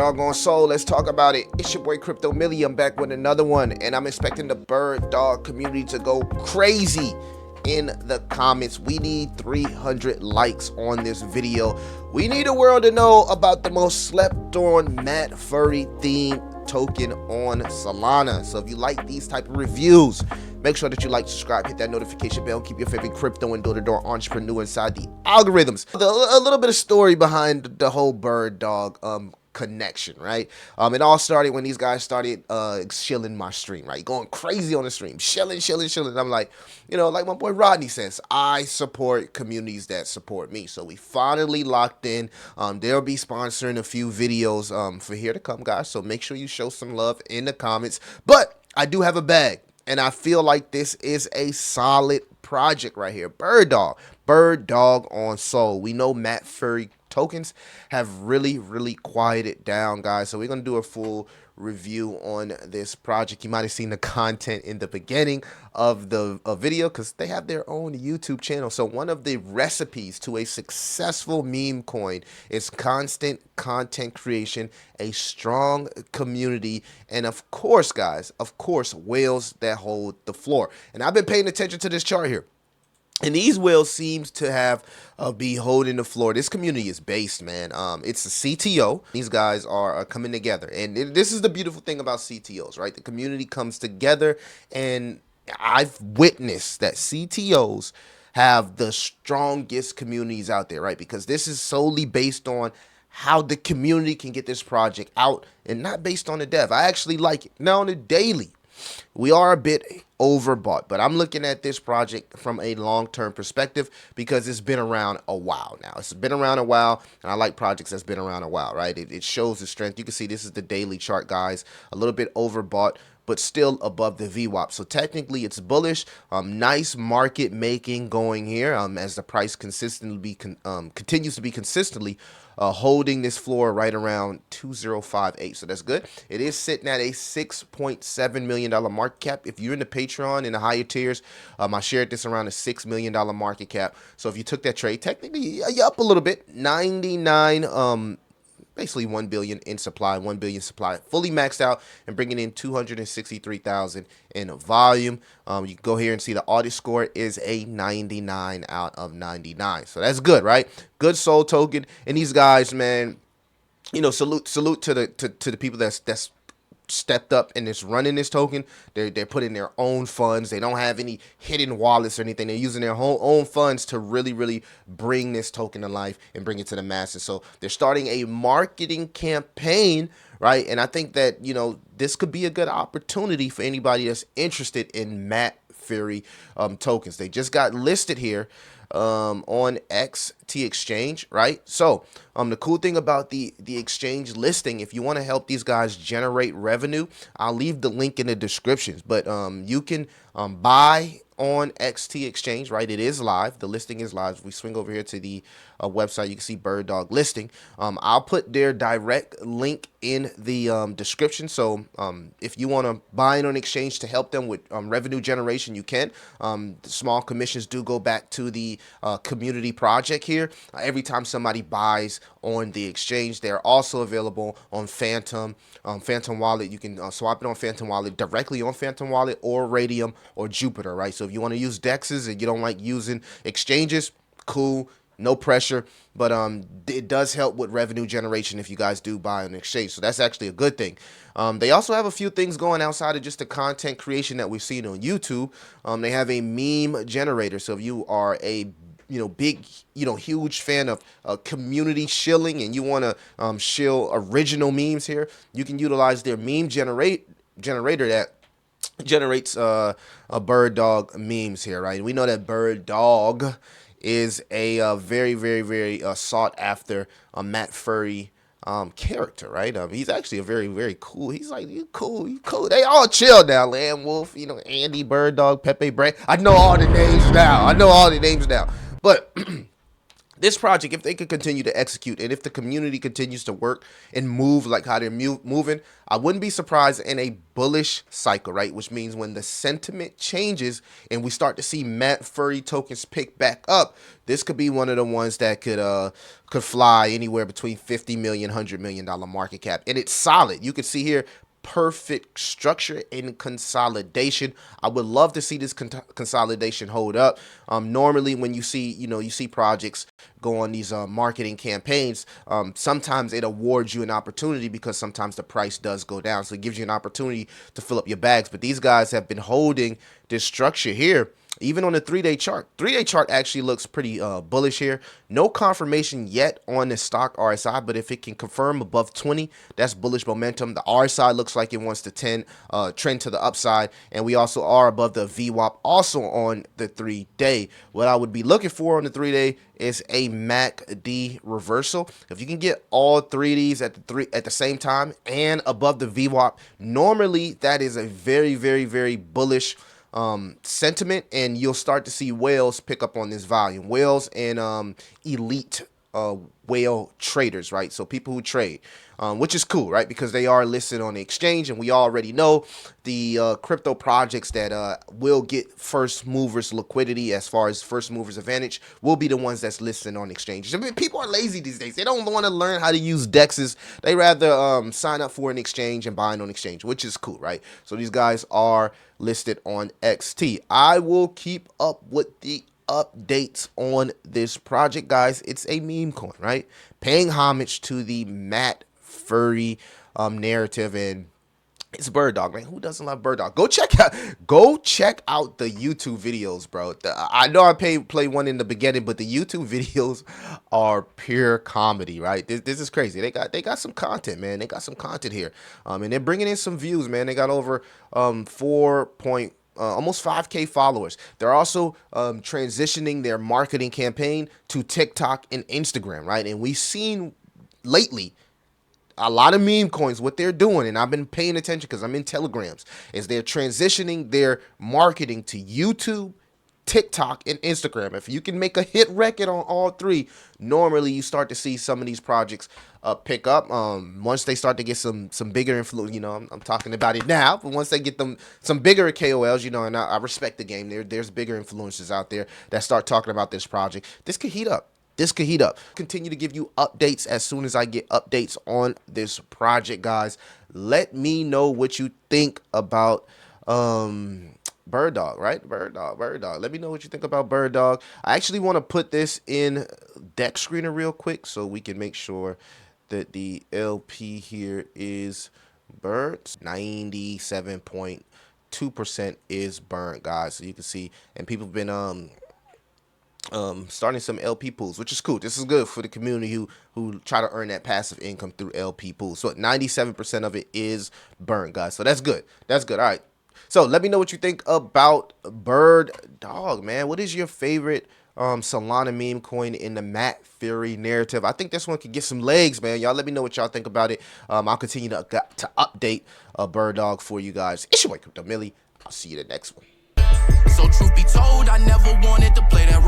Birddog on Soul. Let's talk about it. It's your boy Crypto Millie. I'm back with another one, and I'm expecting the Birddog community to go crazy in the comments. We need 300 likes on this video. We need the world to know about the most slept on Matt Furie themed token on Solana. So if you like these type of reviews, make sure that you like, subscribe, hit that notification bell, keep your favorite crypto and door-to-door entrepreneur inside the algorithms. A little bit of story behind the whole Birddog connection, right? It all started when these guys started shilling my stream, right? Going crazy on the stream, shilling. I'm like, you know, like my boy Rodney says, I support communities that support me. So we finally locked in. They'll be sponsoring a few videos for here to come, guys. So make sure you show some love in the comments. But I do have a bag, and I feel like this is a solid project right here. Birddog on Soul. We know Matt Furie tokens have really quieted down, guys. So we're gonna do a full review on this project. You might have seen the content in the beginning of the video because they have their own YouTube channel. So one of the recipes to a successful meme coin is constant content creation, a strong community, and of course, guys, whales that hold the floor. And I've been paying attention to this chart here. And these whales seems to have be holding the floor. This community is based, man. It's a CTO. These guys are coming together. And this is the beautiful thing about CTOs, right? The community comes together. And I've witnessed that CTOs have the strongest communities out there, right? Because this is solely based on how the community can get this project out and not based on the dev. I actually like it. Now on the daily, we are a bit overbought, but I'm looking at this project from a long-term perspective because it's been around a while now. It's been around a while, and I like projects that's been around a while, right? It shows the strength. You can see this is the daily chart, guys. A little bit overbought, but still above the VWAP. So technically it's bullish. Nice market making going here as the price consistently continues to be consistently holding this floor right around 2058. So that's good. It is sitting at a $6.7 million market cap. If you're in the Patreon in the higher tiers, I shared this around a $6 million market cap. So if you took that trade, technically you're up a little bit. 99 basically 1 billion in supply, 1 billion supply, fully maxed out and bringing in 263,000 in volume. You can go here and see the audit score is a 99 out of 99. So that's good, right? Good soul token. And these guys, man, you know, salute to the people that's stepped up and is running this token. They're putting their own funds. They don't have any hidden wallets or anything. They're using their own funds to really bring this token to life and bring it to the masses. So they're starting a marketing campaign, right? And I think that, you know, this could be a good opportunity for anybody that's interested in Matt Furie tokens. They just got listed here on XT Exchange, right? So the cool thing about the exchange listing, if you want to help these guys generate revenue, I'll leave the link in the descriptions, but you can buy on XT Exchange, right? It is live. The listing is live. If we swing over here to the website, you can see Birddog listing. I'll put their direct link in the description. So if you want to buy it on exchange to help them with revenue generation, you can. The small commissions do go back to the community project here. Every time somebody buys on the exchange, they're also available on Phantom Wallet. You can swap it on Phantom Wallet, directly on Phantom Wallet or Radium or Jupiter, right? So if you want to use DEXs and you don't like using exchanges, cool, no pressure, but it does help with revenue generation if you guys do buy on exchange. So that's actually a good thing. They also have a few things going outside of just the content creation that we've seen on YouTube. They have a meme generator. So if you are a big, huge fan of community shilling and you want to shill original memes here, you can utilize their meme generator that generates a Birddog memes here, right? We know that Birddog is a very sought after Matt Furie character, right? He's actually a very cool. He's like, you cool. They all chill now. Lamb Wolf, Andy, Birddog, Pepe Brand. I know all the names now. But This project, if they could continue to execute and if the community continues to work and move like how they're moving, I wouldn't be surprised in a bullish cycle, right? Which means when the sentiment changes and we start to see Furie tokens pick back up, this could be one of the ones that could fly anywhere between 50 million, $100 million market cap. And it's solid. You can see here, perfect structure and consolidation. I would love to see this consolidation hold up. Normally when you see projects go on these marketing campaigns, sometimes it awards you an opportunity because sometimes the price does go down, so it gives you an opportunity to fill up your bags. But these guys have been holding this structure here. Even on the 3-day chart, 3-day chart actually looks pretty bullish here. No confirmation yet on the stock RSI, but if it can confirm above 20, that's bullish momentum. The RSI looks like it wants to trend to the upside, and we also are above the VWAP also on the 3-day. What I would be looking for on the 3-day is a MACD reversal. If you can get all 3 of these at the same time and above the VWAP, normally that is a very, very, very bullish sentiment, and you'll start to see whales pick up on this volume. Whales and elite whale traders, right? So people who trade, which is cool, right? Because they are listed on the exchange, and we already know the crypto projects that will get first movers liquidity, as far as first movers advantage, will be the ones that's listed on exchanges. I mean, people are lazy these days. They don't want to learn how to use DEXs. They rather sign up for an exchange and buy on exchange, which is cool, right? So these guys are listed on XT. I will keep up with the updates on this project, guys. It's a meme coin, right? Paying homage to the Furie narrative, and it's Birddog, man. Who doesn't love Birddog? Go check out the YouTube videos, bro. I know I play one in the beginning, but the YouTube videos are pure comedy, right? This is crazy. They got some content, man. They got some content here, and they're bringing in some views, man. They got over almost 5K followers. They're also transitioning their marketing campaign to TikTok and Instagram, right? And we've seen lately a lot of meme coins, what they're doing, and I've been paying attention because I'm in Telegrams, is they're transitioning their marketing to YouTube, TikTok, and Instagram. If you can make a hit record on all three, normally you start to see some of these projects pick up. Once they start to get some bigger influence, I'm talking about it now, but once they get some bigger KOLs, and I respect the game. There's bigger influencers out there that start talking about this project. This could heat up. Continue to give you updates as soon as I get updates on this project, guys. Let me know what you think about Birddog, right? Birddog. Let me know what you think about Birddog. I actually want to put this in deck screener real quick so we can make sure that the LP here is burnt. 97.2% is burnt, guys. So you can see, and people have been starting some LP pools, which is cool. This is good for the community who try to earn that passive income through LP pools. So 97% of it is burnt, guys. So that's good. All right. So let me know what you think about Birddog, man. What is your favorite Solana meme coin in the Furie narrative? I think this one could get some legs, man. Y'all let me know what y'all think about it. I'll continue to update Birddog for you guys. It's your boy Crypto Millie. I'll see you in the next one. So truth be told, I never wanted to play that